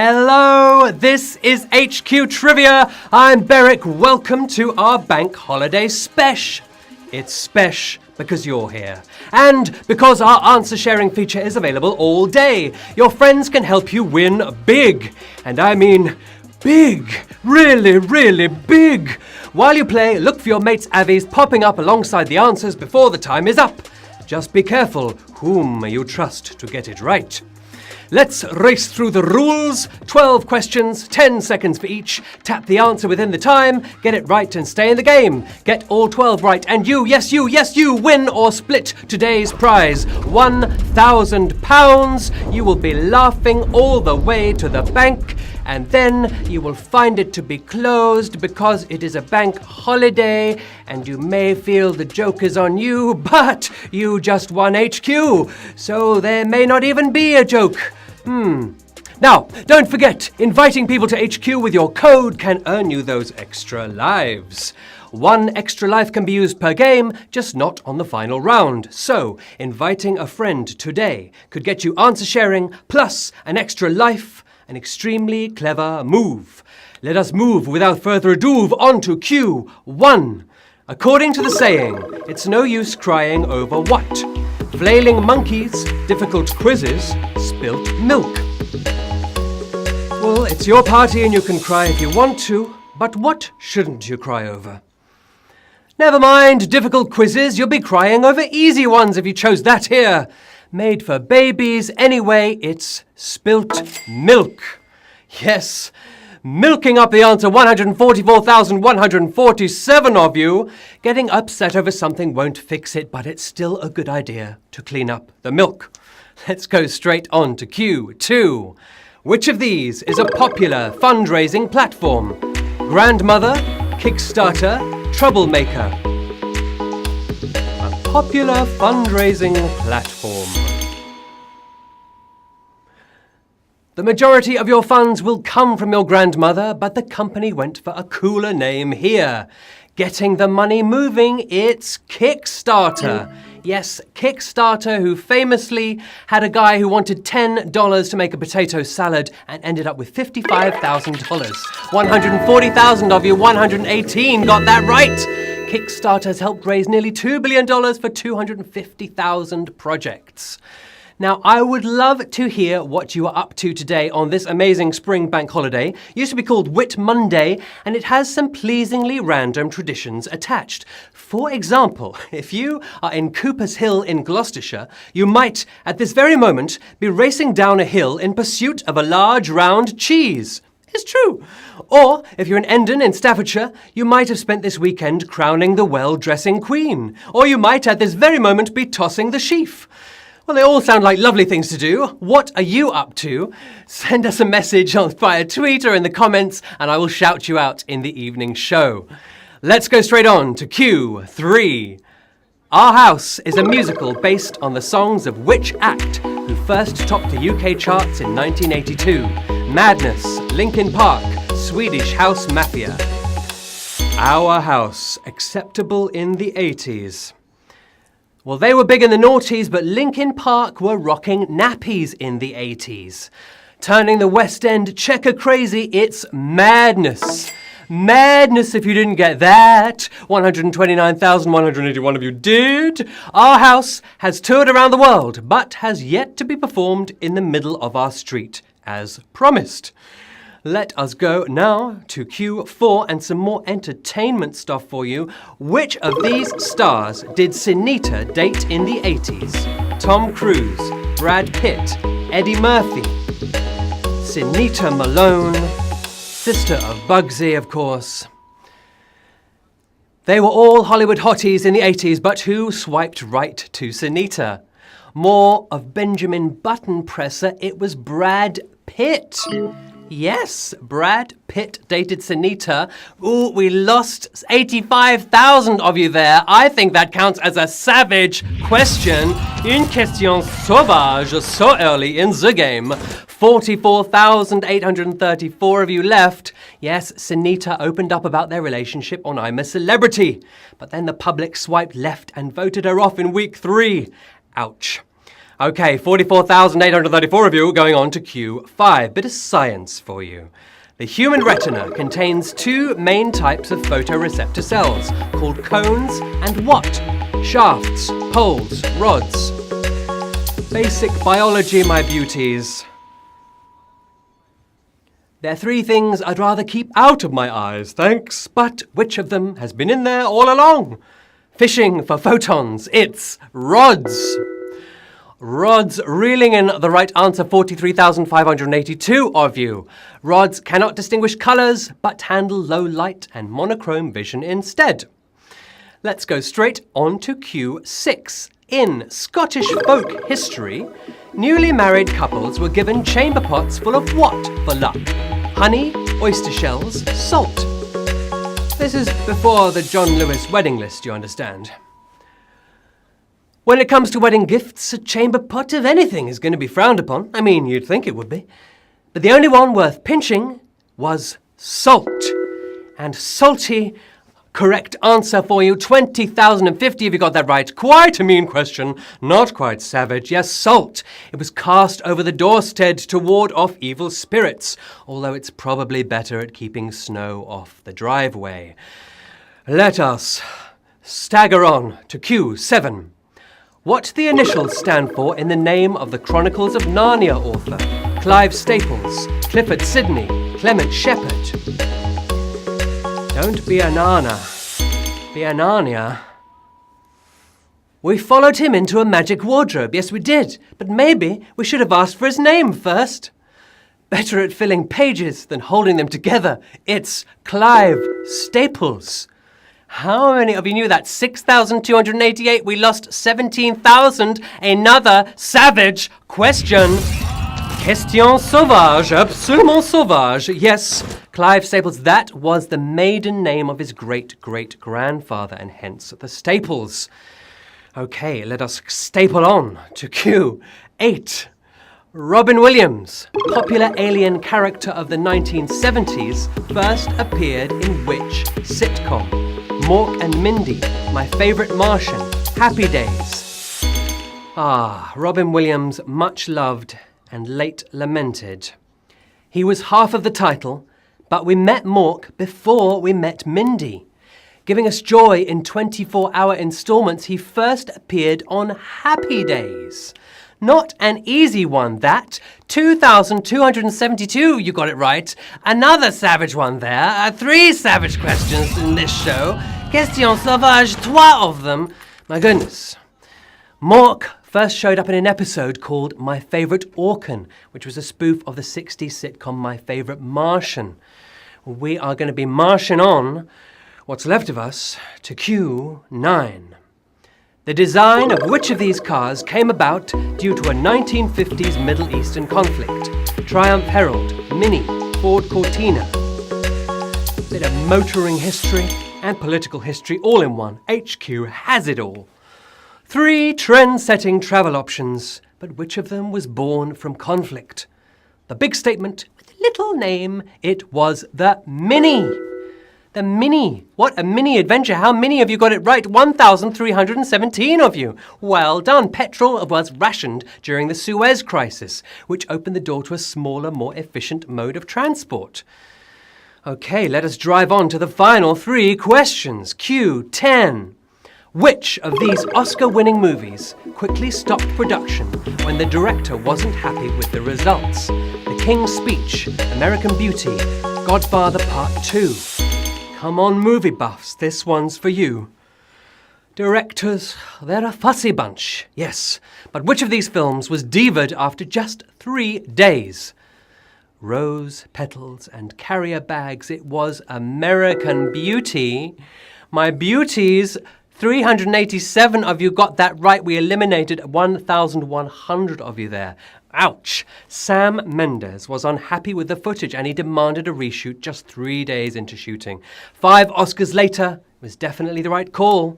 Hello, this is HQ Trivia. I'm Beric. Welcome to our bank holiday spesh. It's spesh because you're here. And because our answer sharing feature is available all day. Your friends can help you win big. And I mean big. Really, really big. While you play, look for your mate's avies popping up alongside the answers before the time is up. Just be careful whom you trust to get it right. Let's race through the rules. 12 questions, 10 seconds for each. Tap the answer within the time, get it right and stay in the game. Get all 12 right and you, yes you, win or split today's prize. £1,000. You will be laughing all the way to the bank and then you will find it to be closed because it is a bank holiday and you may feel the joke is on you, but you just won HQ, so there may not even be a joke. Now, don't forget, inviting people to HQ with your code can earn you those extra lives. 1 extra life can be used per game, just not on the final round. So, inviting a friend today could get you answer sharing plus an extra life, an extremely clever move. Let us move without further ado on to Q1. According to the saying, it's no use crying over what? Flailing monkeys, difficult quizzes, spilt milk. Well, it's your party and you can cry if you want to, but what shouldn't you cry over? Never mind difficult quizzes, you'll be crying over easy ones if you chose that here. Made for babies anyway, it's spilt milk. Yes, milking up the answer, 144,147 of you. Getting upset over something won't fix it, but it's still a good idea to clean up the milk. Let's go straight on to Q2. Which of these is a popular fundraising platform? Grandmother, Kickstarter, Troublemaker. A popular fundraising platform. The majority of your funds will come from your grandmother, but the company went for a cooler name here. Getting the money moving, it's Kickstarter. Yes, Kickstarter, who famously had a guy who wanted $10 to make a potato salad and ended up with $55,000. 140,000 of you, 118 got that right. Kickstarter has helped raise nearly $2 billion for 250,000 projects. Now, I would love to hear what you are up to today on this amazing spring bank holiday. It used to be called Whit Monday, and it has some pleasingly random traditions attached. For example, if you are in Cooper's Hill in Gloucestershire, you might, at this very moment, be racing down a hill in pursuit of a large round cheese. It's true. Or, if you're in Endon in Staffordshire, you might have spent this weekend crowning the well-dressing queen. Or you might, at this very moment, be tossing the sheaf. Well, they all sound like lovely things to do. What are you up to? Send us a message via tweet or in the comments, and I will shout you out in the evening show. Let's go straight on to Q3. Our House is a musical based on the songs of which act who first topped the UK charts in 1982? Madness, Linkin Park, Swedish House Mafia. Our House, acceptable in the 80s. Well, they were big in the noughties, but Linkin Park were rocking nappies in the 80s. Turning the West End checker crazy, it's Madness. Madness if you didn't get that. 129,181 of you did. Our House has toured around the world, but has yet to be performed in the middle of our street, as promised. Let us go now to Q4 and some more entertainment stuff for you. Which of these stars did Sinita date in the 80s? Tom Cruise, Brad Pitt, Eddie Murphy, Sinita Malone, sister of Bugsy, of course. They were all Hollywood hotties in the 80s, but who swiped right to Sinita? More of Benjamin Button presser, it was Brad Pitt. Yes, Brad Pitt dated Sinita. Ooh, we lost 85,000 of you there. I think that counts as a savage question. Une question sauvage so early in the game. 44,834 of you left. Yes, Sinita opened up about their relationship on I'm a Celebrity. But then the public swiped left and voted her off in week 3. Ouch. Okay, 44,834 of you going on to Q5. Bit of science for you. The human retina contains two main types of photoreceptor cells called cones and what? Shafts, poles, rods. Basic biology, my beauties. There are three things I'd rather keep out of my eyes, thanks. But which of them has been in there all along? Fishing for photons. It's rods. Rods reeling in the right answer, 43,582 of you. Rods cannot distinguish colours, but handle low light and monochrome vision instead. Let's go straight on to Q6. In Scottish folk history, newly married couples were given chamber pots full of what for luck? Honey, oyster shells, salt. This is before the John Lewis wedding list, you understand. When it comes to wedding gifts, a chamber pot of anything is going to be frowned upon. I mean, you'd think it would be. But the only one worth pinching was salt. And salty, correct answer for you. 20,050 if you got that right. Quite a mean question. Not quite savage. Yes, salt. It was cast over the doorstead to ward off evil spirits, although it's probably better at keeping snow off the driveway. Let us stagger on to Q7. What the initials stand for in the name of the Chronicles of Narnia author? Clive Staples, Clifford Sidney, Clement Shepherd. Don't be a Nana, be a Narnia. We followed him into a magic wardrobe, yes we did, but maybe we should have asked for his name first. Better at filling pages than holding them together. It's Clive Staples. How many of you knew that? 6,288. We lost 17,000. Another savage question. Question sauvage, absolument sauvage. Yes, Clive Staples, that was the maiden name of his great-great-grandfather, and hence the Staples. Okay, let us staple on to Q8. Robin Williams, popular alien character of the 1970s, first appeared in which sitcom? Mork and Mindy, My Favourite Martian, Happy Days. Ah, Robin Williams, much loved and late lamented. He was half of the title, but we met Mork before we met Mindy. Giving us joy in 24-hour installments, he first appeared on Happy Days. Not an easy one, that. 2,272, you got it right. Another savage one there. 3 savage questions in this show. Question sauvage, 3 of them. My goodness. Mork first showed up in an episode called My Favourite Orcan, which was a spoof of the 60s sitcom My Favourite Martian. We are going to be marching on, what's left of us, to Q9. The design of which of these cars came about due to a 1950s Middle Eastern conflict? Triumph Herald, Mini, Ford Cortina. Bit of motoring history and political history all in one. HQ has it all. 3 trend-setting travel options, but which of them was born from conflict? The big statement with a little name, it was the Mini. The Mini. What a mini adventure. How many of you got it right? 1,317 of you. Well done. Petrol was rationed during the Suez Crisis, which opened the door to a smaller, more efficient mode of transport. Okay, let us drive on to the final 3 questions. Q10. Which of these Oscar-winning movies quickly stopped production when the director wasn't happy with the results? The King's Speech, American Beauty, Godfather Part 2. Come on, movie buffs, this one's for you. Directors, they're a fussy bunch, yes. But which of these films was divaed after just 3 days? Rose petals and carrier bags. It was American Beauty. My beauties, 387 of you got that right. We eliminated 1,100 of you there. Ouch! Sam Mendes was unhappy with the footage and he demanded a reshoot just 3 days into shooting. 5 Oscars later, it was definitely the right call.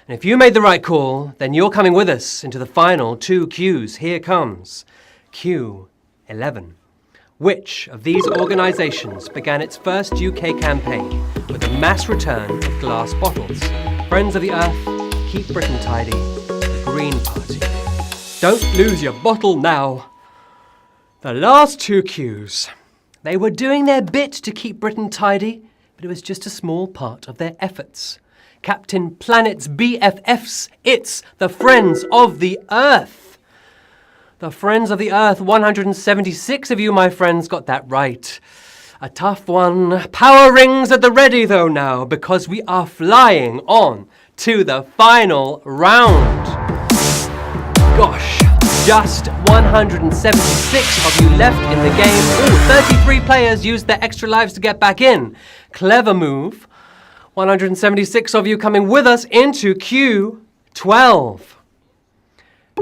And if you made the right call, then you're coming with us into the final 2 Qs. Here comes Q11. Which of these organisations began its first UK campaign with a mass return of glass bottles? Friends of the Earth, Keep Britain Tidy, the Green Party. Don't lose your bottle now. The last two cues. They were doing their bit to keep Britain tidy, but it was just a small part of their efforts. Captain Planet's BFFs, it's the Friends of the Earth. The Friends of the Earth, 176 of you, my friends, got that right. A tough one. Power rings at the ready, though, now, because we are flying on to the final round. Gosh, just 176 of you left in the game. Ooh, 33 players used their extra lives to get back in. Clever move. 176 of you coming with us into Q12.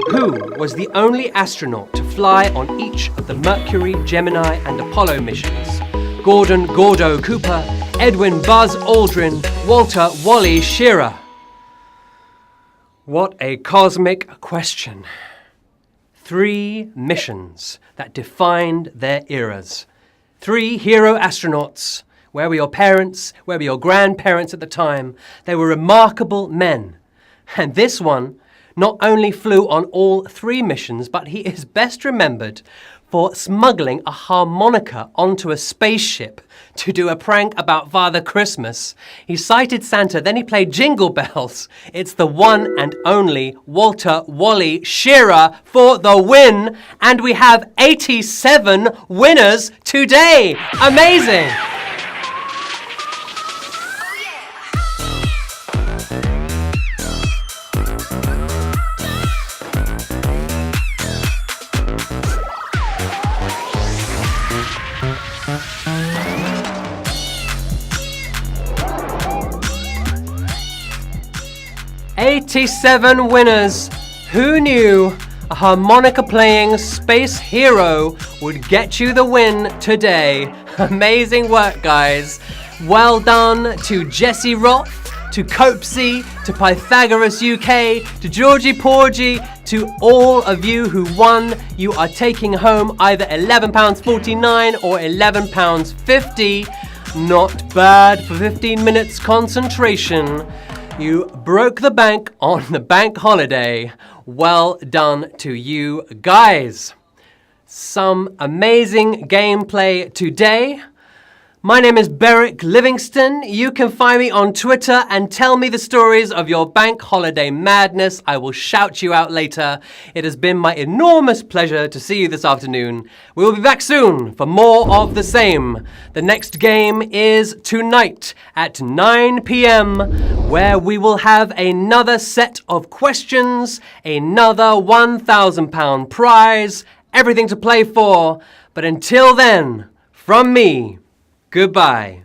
Who was the only astronaut to fly on each of the Mercury, Gemini, and Apollo missions? Gordon Gordo Cooper, Edwin Buzz Aldrin, Walter Wally Schirra. What a cosmic question. 3 missions that defined their eras. 3 hero astronauts. Where were your parents? Where were your grandparents at the time? They were remarkable men. And this one not only flew on all 3 missions, but he is best remembered for smuggling a harmonica onto a spaceship to do a prank about Father Christmas. He sighted Santa, then he played Jingle Bells. It's the one and only Walter Wally Schirra for the win. And we have 87 winners today. Amazing! 87 winners. Who knew a harmonica-playing space hero would get you the win today? Amazing work, guys. Well done to Jesse Roth, to Copesy, to Pythagoras UK, to Georgie Porgy, to all of you who won. You are taking home either £11.49 or £11.50. Not bad for 15 minutes concentration. You broke the bank on the bank holiday. Well done to you guys. Some amazing gameplay today. My name is Beric Livingstone. You can find me on Twitter and tell me the stories of your bank holiday madness. I will shout you out later. It has been my enormous pleasure to see you this afternoon. We will be back soon for more of the same. The next game is tonight at 9 p.m. where we will have another set of questions, another £1,000 prize, everything to play for. But until then, from me, goodbye.